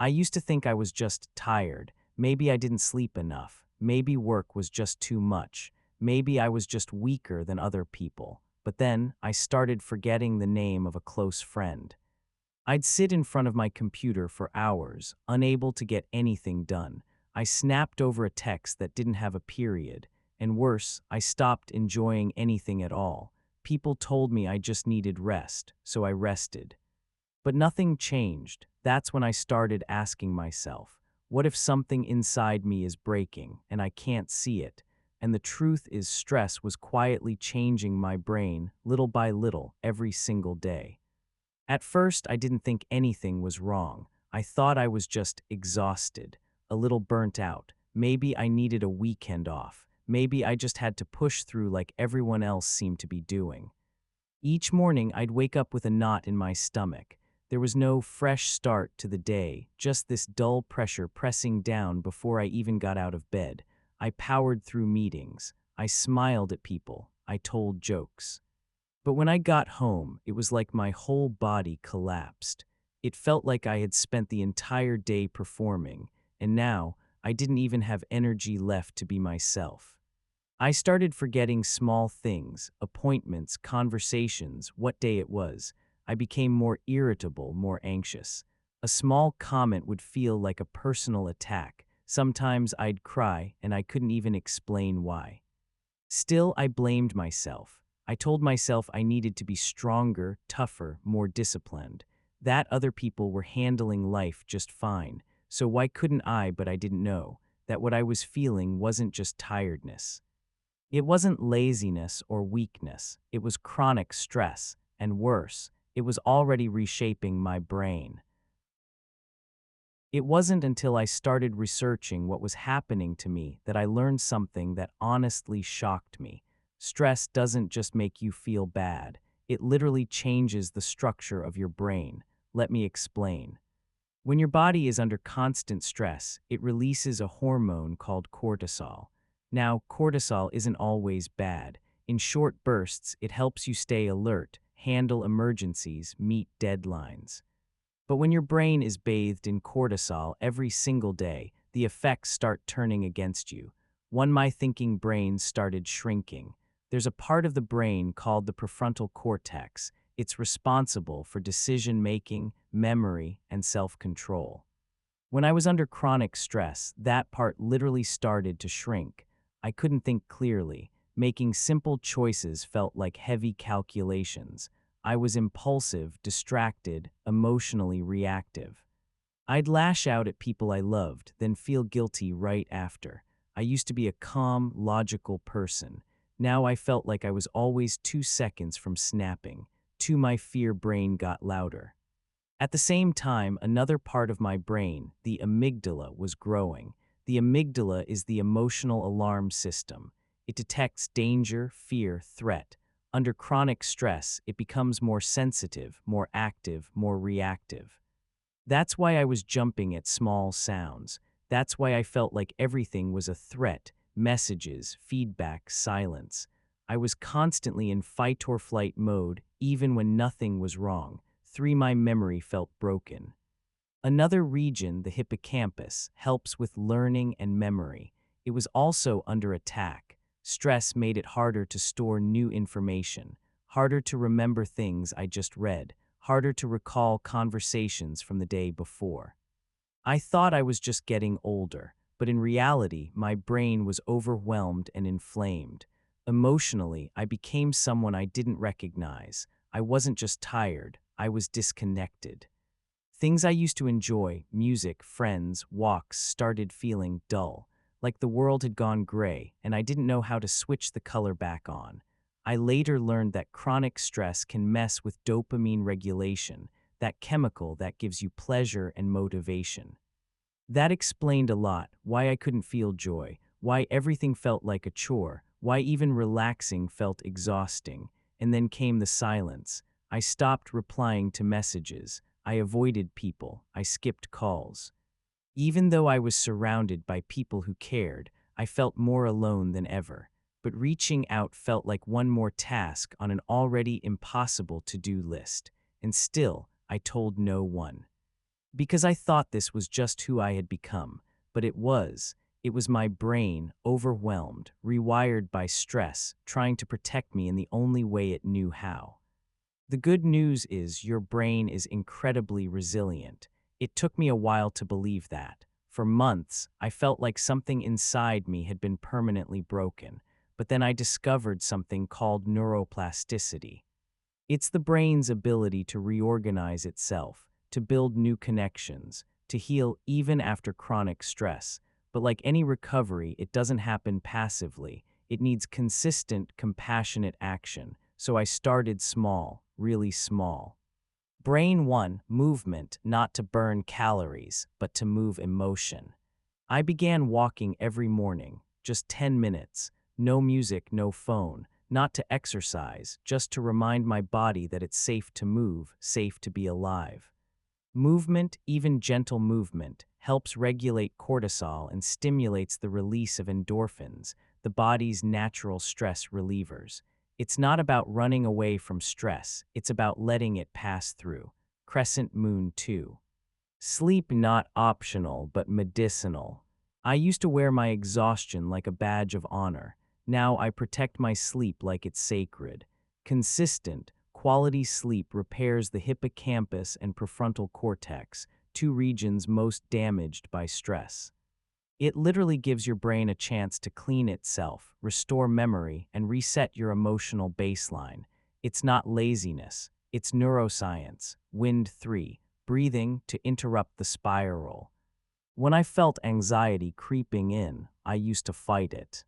I used to think I was just tired. Maybe I didn't sleep enough. Maybe work was just too much. Maybe I was just weaker than other people. But then I started forgetting the name of a close friend. I'd sit in front of my computer for hours, unable to get anything done. I snapped over a text that didn't have a period. And worse, I stopped enjoying anything at all. People told me I just needed rest, so I rested. But nothing changed. That's when I started asking myself, what if something inside me is breaking and I can't see it? And the truth is, stress was quietly changing my brain little by little every single day. At first, I didn't think anything was wrong. I thought I was just exhausted, a little burnt out. Maybe I needed a weekend off. Maybe I just had to push through like everyone else seemed to be doing. Each morning, I'd wake up with a knot in my stomach. There was no fresh start to the day, just this dull pressure pressing down before I even got out of bed. I powered through meetings. I smiled at people. I told jokes. But when I got home, it was like my whole body collapsed. It felt like I had spent the entire day performing, and now I didn't even have energy left to be myself. I started forgetting small things, appointments, conversations, what day it was. I became more irritable, more anxious. A small comment would feel like a personal attack. Sometimes I'd cry, and I couldn't even explain why. Still, I blamed myself. I told myself I needed to be stronger, tougher, more disciplined. That other people were handling life just fine. So why couldn't I? But I didn't know that what I was feeling wasn't just tiredness. It wasn't laziness or weakness. It was chronic stress, and worse, it was already reshaping my brain. It wasn't until I started researching what was happening to me that I learned something that honestly shocked me. Stress doesn't just make you feel bad, it literally changes the structure of your brain. Let me explain. When your body is under constant stress, it releases a hormone called cortisol. Now, cortisol isn't always bad. In short bursts, it helps you stay alert, handle emergencies, meet deadlines. But when your brain is bathed in cortisol every single day, the effects start turning against you. My thinking brain started shrinking. There's a part of the brain called the prefrontal cortex. It's responsible for decision making, memory, and self-control. When I was under chronic stress, that part literally started to shrink. I couldn't think clearly. Making simple choices felt like heavy calculations. I was impulsive, distracted, emotionally reactive. I'd lash out at people I loved, then feel guilty right after. I used to be a calm, logical person. Now I felt like I was always 2 seconds from snapping. My fear brain got louder. At the same time, another part of my brain, the amygdala, was growing. The amygdala is the emotional alarm system. It detects danger, fear, threat. Under chronic stress, it becomes more sensitive, more active, more reactive. That's why I was jumping at small sounds. That's why I felt like everything was a threat: messages, feedback, silence. I was constantly in fight or flight mode, even when nothing was wrong. My memory felt broken. Another region, the hippocampus, helps with learning and memory. It was also under attack. Stress made it harder to store new information, harder to remember things I just read, harder to recall conversations from the day before. I thought I was just getting older, but in reality, my brain was overwhelmed and inflamed. Emotionally, I became someone I didn't recognize. I wasn't just tired, I was disconnected. Things I used to enjoy, music, friends, walks, started feeling dull, like the world had gone gray, and I didn't know how to switch the color back on. I later learned that chronic stress can mess with dopamine regulation, that chemical that gives you pleasure and motivation. That explained a lot: why I couldn't feel joy, why everything felt like a chore, why even relaxing felt exhausting. And then came the silence. I stopped replying to messages. I avoided people. I skipped calls. Even though I was surrounded by people who cared, I felt more alone than ever. But reaching out felt like one more task on an already impossible to-do list. And still, I told no one. Because I thought this was just who I had become, but it was. It was my brain, overwhelmed, rewired by stress, trying to protect me in the only way it knew how. The good news is your brain is incredibly resilient. It took me a while to believe that. For months, I felt like something inside me had been permanently broken, but then I discovered something called neuroplasticity. It's the brain's ability to reorganize itself, to build new connections, to heal even after chronic stress. But like any recovery, it doesn't happen passively. It needs consistent, compassionate action. So I started small, really small. Brain 1, movement, not to burn calories, but to move emotion. I began walking every morning, just 10 minutes. No music, no phone. Not to exercise, just to remind my body that it's safe to move, safe to be alive. Movement, even gentle movement, helps regulate cortisol and stimulates the release of endorphins, the body's natural stress relievers. It's not about running away from stress, it's about letting it pass through. Crescent Moon 2. Sleep not optional but medicinal. I used to wear my exhaustion like a badge of honor. Now I protect my sleep like it's sacred. Consistent, quality sleep repairs the hippocampus and prefrontal cortex, two regions most damaged by stress. It literally gives your brain a chance to clean itself, restore memory, and reset your emotional baseline. It's not laziness, it's neuroscience. Wind 3. Breathing to interrupt the spiral. When I felt anxiety creeping in, I used to fight it.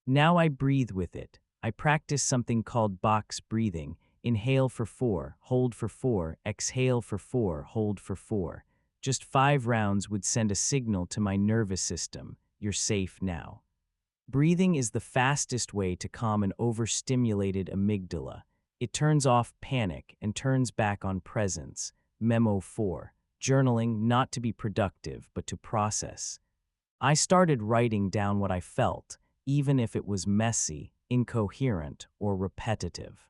Now I breathe with it. I practice something called box breathing. Inhale for 4, hold for 4, exhale for 4, hold for 4. Just 5 rounds would send a signal to my nervous system. You're safe now. Breathing is the fastest way to calm an overstimulated amygdala. It turns off panic and turns back on presence. Memo 4. Journaling not to be productive, but to process. I started writing down what I felt, even if it was messy, incoherent, or repetitive.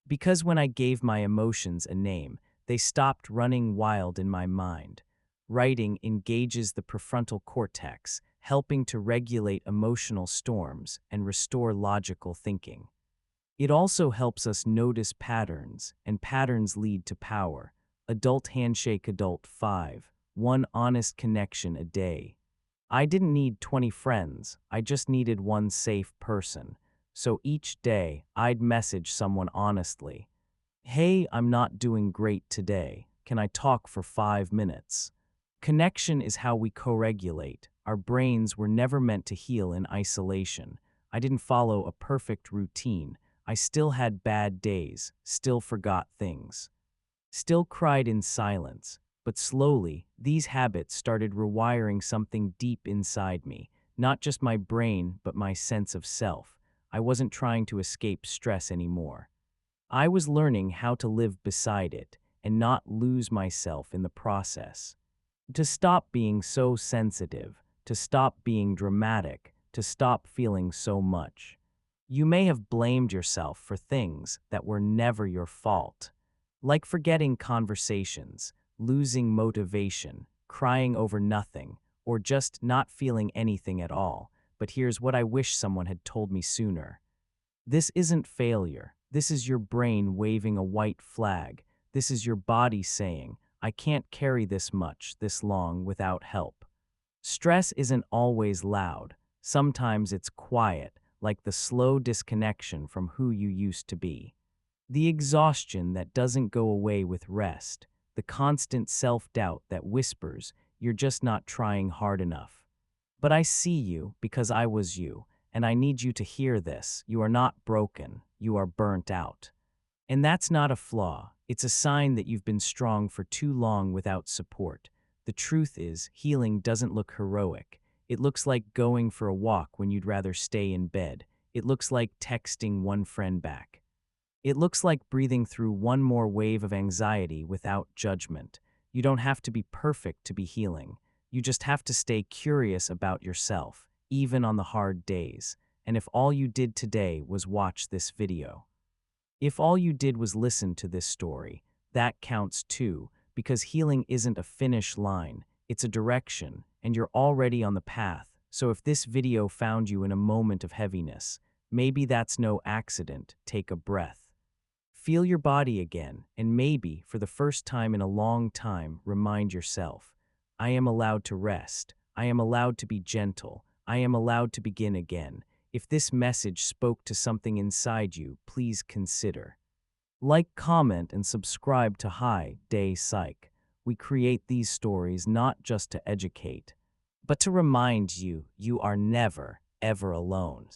Because when I gave my emotions a name, they stopped running wild in my mind. Writing engages the prefrontal cortex, helping to regulate emotional storms and restore logical thinking. It also helps us notice patterns, and patterns lead to power. Adult Handshake Adult 5. One honest connection a day. I didn't need 20 friends, I just needed one safe person. So each day, I'd message someone honestly. Hey, I'm not doing great today. Can I talk for 5 minutes? Connection is how we co-regulate. Our brains were never meant to heal in isolation. I didn't follow a perfect routine. I still had bad days, still forgot things, still cried in silence. But slowly, these habits started rewiring something deep inside me, not just my brain, but my sense of self. I wasn't trying to escape stress anymore. I was learning how to live beside it and not lose myself in the process. To stop being so sensitive, to stop being dramatic, to stop feeling so much. You may have blamed yourself for things that were never your fault, like forgetting conversations, losing motivation, crying over nothing, or just not feeling anything at all. But here's what I wish someone had told me sooner. This isn't failure. This is your brain waving a white flag. This is your body saying, I can't carry this much, this long, without help. Stress isn't always loud. Sometimes it's quiet, like the slow disconnection from who you used to be. The exhaustion that doesn't go away with rest. The constant self-doubt that whispers, you're just not trying hard enough. But I see you because I was you, and I need you to hear this. You are not broken. You are burnt out. And that's not a flaw. It's a sign that you've been strong for too long without support. The truth is, healing doesn't look heroic. It looks like going for a walk when you'd rather stay in bed. It looks like texting one friend back. It looks like breathing through one more wave of anxiety without judgment. You don't have to be perfect to be healing. You just have to stay curious about yourself, even on the hard days. And if all you did today was watch this video, if all you did was listen to this story, that counts too, because healing isn't a finish line, it's a direction, and you're already on the path. So if this video found you in a moment of heaviness, maybe that's no accident. Take a breath. Feel your body again, and maybe, for the first time in a long time, remind yourself, I am allowed to rest. I am allowed to be gentle. I am allowed to begin again. If this message spoke to something inside you, please consider. Like, comment, and subscribe to High Day Psych. We create these stories not just to educate, but to remind you you are never, ever alone.